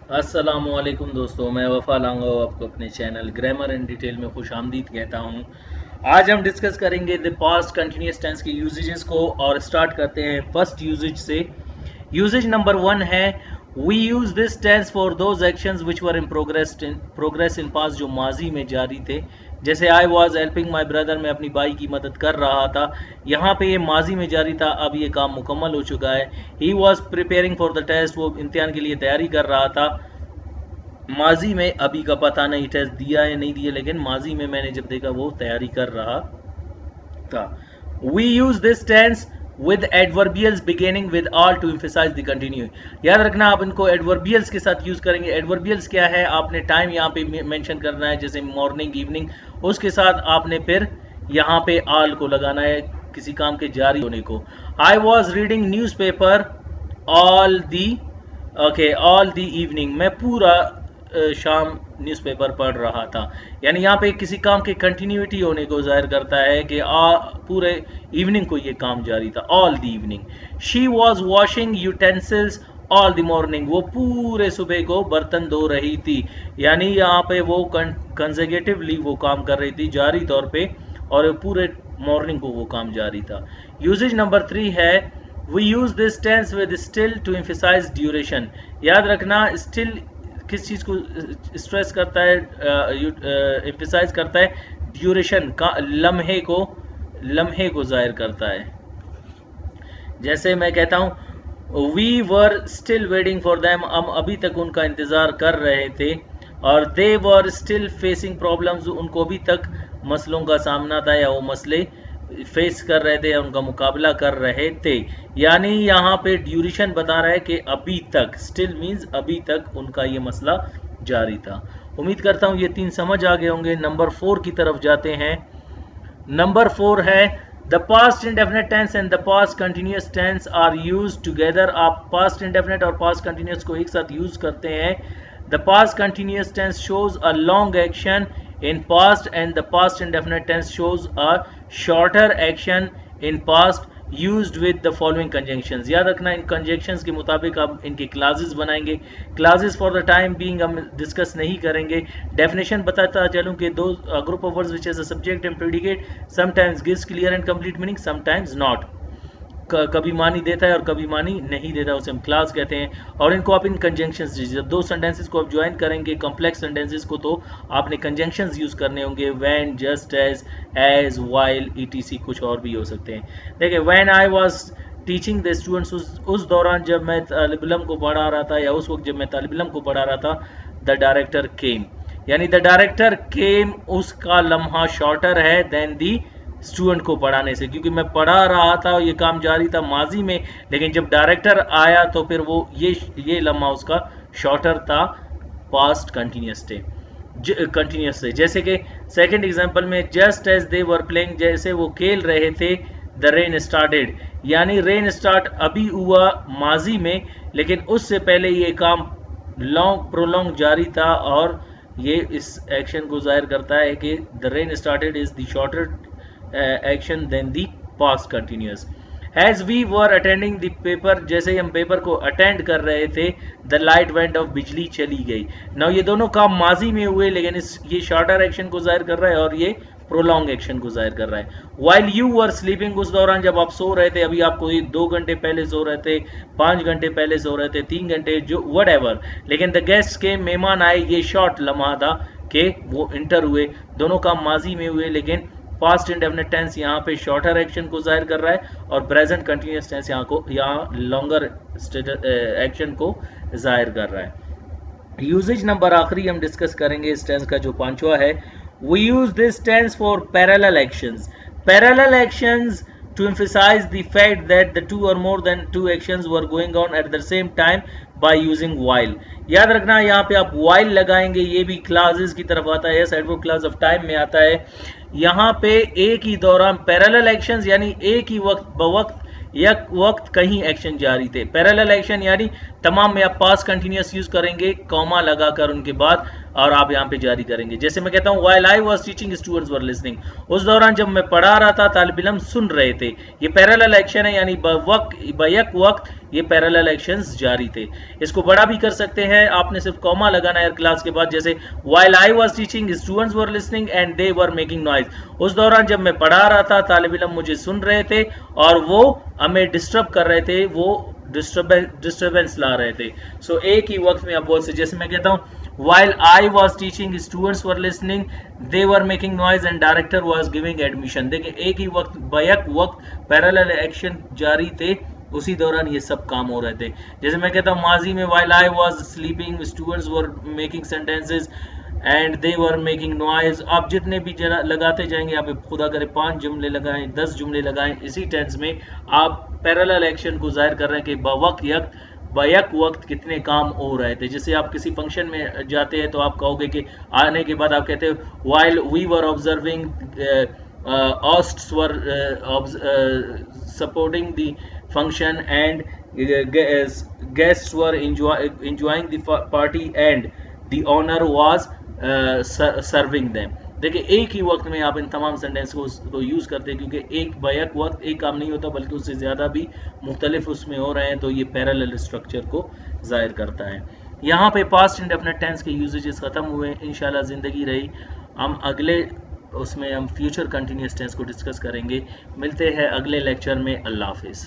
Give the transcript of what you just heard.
अस्सलामुअलैकुम दोस्तों, मैं वफ़ा लांगा आपको अपने चैनल ग्रामर एंड डिटेल में खुश आमदीद कहता हूँ। आज हम डिस्कस करेंगे द पास्ट कंटिन्यूस टेंस के यूजेजेस को और स्टार्ट करते हैं फर्स्ट यूजेज से। यूजेज नंबर 1 है we use this tense for those actions which were in progress in past, जो माजी में जारी थे। जैसे I was helping my brother, मैं अपनी भाई की मदद कर रहा था। यहाँ पे ये माजी में जारी था, अब ये काम मुकम्मल हो चुका है। He was preparing for the test, वो इम्तिहान के लिए तैयारी कर रहा था। माजी में अभी का पता नहीं टेस्ट दिया या नहीं दिया, लेकिन माजी में मैंने जब देखा वो तैयारी कर रहा था। We use this tense with adverbials beginning with all to emphasise the continue. याद रखना, आप इनको एडवर्बियल्स के साथ यूज करेंगे। एडवर्बियल्स क्या है, आपने टाइम यहाँ पे मेंशन करना है, जैसे मॉर्निंग इवनिंग, उसके साथ आपने फिर यहाँ पे ऑल को लगाना है किसी काम के जारी होने को। I was reading news paper all the all the evening, मैं पूरा शाम न्यूज़पेपर पढ़ रहा था। यानी यहाँ पे किसी काम के कंटिन्यूटी होने को जाहिर करता है कि पूरे इवनिंग को ये काम जारी था, all the evening. She was washing utensils all the morning, वो पूरे सुबह को बर्तन धो रही थी। यानी यहाँ पे वो कंसेक्यूटिवली वो काम कर रही थी, जारी तौर पे, और पूरे मॉर्निंग को वो काम जारी था। यूजेज नंबर 3 है we use this tense with still to emphasise duration. याद रखना, स्टिल किस चीज़ को स्ट्रेस करता है, एम्फसाइज करता है, ड्यूरेशन का, लम्हे को जाहिर करता है। जैसे मैं कहता हूँ we were still waiting for them, हम अभी तक उनका इंतज़ार कर रहे थे। और they were still facing problems, उनको अभी तक मसलों का सामना था या वो मसले फेस कर रहे थे या उनका मुकाबला कर रहे थे। यानी यहाँ पे ड्यूरेशन बता रहा है कि अभी तक, स्टिल मीन्स अभी तक उनका ये मसला जारी था। उम्मीद करता हूँ ये 3 समझ आ गए होंगे। नंबर 4 की तरफ जाते हैं। नंबर 4 है the past indefinite tense and the past continuous tense are use together. आप पास्ट इंडेफिनिट और पास्ट कंटिन्यूस को एक साथ यूज करते हैं। The past continuous tense shows a long action in past and the past indefinite tense shows a shorter action in past used with the following conjunctions। याद रखना, इन conjunctions के मुताबिक आप इनके क्लासेस बनाएंगे। Classes for the time being हम discuss नहीं करेंगे। डेफिनेशन बताता चलूं कि दो group of words which as a subject and predicate sometimes gives clear and complete meaning, sometimes not, कभी मानी देता है और कभी मानी नहीं देता, उसे हम क्लास कहते हैं। और इनको आप इन कंजंक्शंस दीजिए। जब दो सेंटेंसेस को आप ज्वाइन करेंगे कॉम्प्लेक्स सेंटेंसेस को, तो आपने कंजंक्शंस यूज करने होंगे, when, just as, while, ETC, कुछ और भी हो सकते हैं। देखिए, when I was teaching the students, उस दौरान जब मैं तालिब इल्म को पढ़ा रहा था, या उस वक्त जब मैं तालिब इल्म को पढ़ा रहा था, द डायरेक्टर केम। यानी द डायरेक्टर केम, उसका लम्हा शॉर्टर है देन दी स्टूडेंट को पढ़ाने से, क्योंकि मैं पढ़ा रहा था और ये काम जारी था माजी में, लेकिन जब डायरेक्टर आया तो फिर वो ये लम्हा उसका शॉर्टर था पास्ट कंटिन्यूस से। जैसे कि सेकंड एग्जांपल में, just as they were playing, जैसे वो खेल रहे थे, द रेन स्टार्टेड। यानी रेन स्टार्ट अभी हुआ माजी में, लेकिन उससे पहले ये काम प्रोलॉन्ग जारी था, और ये इस एक्शन को जाहिर करता है कि the rain started is the shorter action than the past continuous। as we were attending the paper, जैसे हम पेपर को अटेंड कर रहे थे, the light went off, बिजली चली गई। नाउ ये दोनों काम माजी में हुए, लेकिन ये शॉर्टर एक्शन को जाहिर कर रहा है और ये प्रोलॉन्ग एक्शन को जाहिर कर रहा है। while you were sleeping, उस दौरान जब आप सो रहे थे, अभी आपको 2 घंटे पहले सो रहे थे, 5 घंटे पहले सो रहे थे, 3 घंटे, जो whatever, लेकिन the guests के मेहमान आए, ये शॉर्ट लम्हा था कि वो इंटर हुए। दोनों काम माजी में हुए, लेकिन पास्ट इंडेफिनिट टेंस यहाँ पे शॉर्टर एक्शन को जाहिर कर रहा है, और प्रेजेंट कंटिन्यूस टेंस यहाँ लॉन्गर एक्शन को जाहिर कर रहा है। यूजेज नंबर आखिरी हम डिस्कस करेंगे इस टेंस का, जो 5वां है, we use this tense for parallel actions. Parallel actions to emphasize the fact that the 2 or more than 2 actions were going on at the same time by using while। याद रखना, यहाँ पे आप while लगाएंगे, ये भी क्लासेस की तरफ आता है, एडवर्ब क्लास ऑफ टाइम में आता है। यहाँ पे एक ही दौरान पैरेलल एक्शंस, यानी एक ही वक्त एक वक्त कहीं एक्शन जारी थे। पैरेलल एक्शन यानी तमाम में आप पास्ट कंटिन्यूअस यूज करेंगे कॉमा लगाकर उनके बाद और आप यहाँ पे जारी करेंगे। जैसे मैं कहता हूँ while I was teaching students were listening, उस दौरान जब मैं पढ़ा रहा था तालिब इल्म सुन रहे थे। ये पैरेलल एक्शन है यानी बैक वक्त ये पैरेलल एक्शंस जारी थे। इसको बड़ा भी कर सकते हैं, आपने सिर्फ कॉमा लगाना है क्लास के बाद। जैसे while I was teaching students were listening and they were making noise, उस दौरान जब मैं पढ़ा रहा था तालिब इल्म मुझे सुन रहे थे और वो हमें डिस्टर्ब कर रहे थे, वो डिस्टर्बेंस ला रहे थे। सो एक ही वक्त में आप बोल सकते, जैसे मैं कहता हूँ while I was teaching students were listening they were making noise and director was giving admission। देखिए एक ही वक्त बैक वक्त पैरेलल एक्शन जारी थे, उसी दौरान ये सब काम हो रहे थे। जैसे मैं कहता हूँ माजी में while I was sleeping students were making sentences and they were making noise। आप जितने भी लगाते जाएंगे, आप खुदा करे 5 जुमले लगाएं 10 जुमले लगाएं, इसी टेंस में आप पैरेलल एक्शन को जाहिर कर रहे हैं कि बैक वक्त कितने काम हो रहे थे। जैसे आप किसी फंक्शन में जाते हैं तो आप कहोगे कि आने के बाद आप कहते हो while we were observing hosts were supporting the function and guests were enjoying the party and the owner was serving them. देखिए एक ही वक्त में आप इन तमाम सेंटेंस को यूज करते हैं, क्योंकि एक बैक वक्त एक काम नहीं होता बल्कि उससे ज़्यादा भी मुख्तलिफ उसमें हो रहे हैं, तो ये पैरेलल स्ट्रक्चर को जाहिर करता है। यहाँ पे पास्ट इंडेफिनिट टेंस के यूजेजेस ख़त्म हुए। इंशाल्लाह ज़िंदगी रही हम अगले उसमें हम फ्यूचर कंटिन्यूस टेंस को डिस्कस करेंगे। मिलते हैं अगले लेक्चर में। अल्लाह हाफिज़।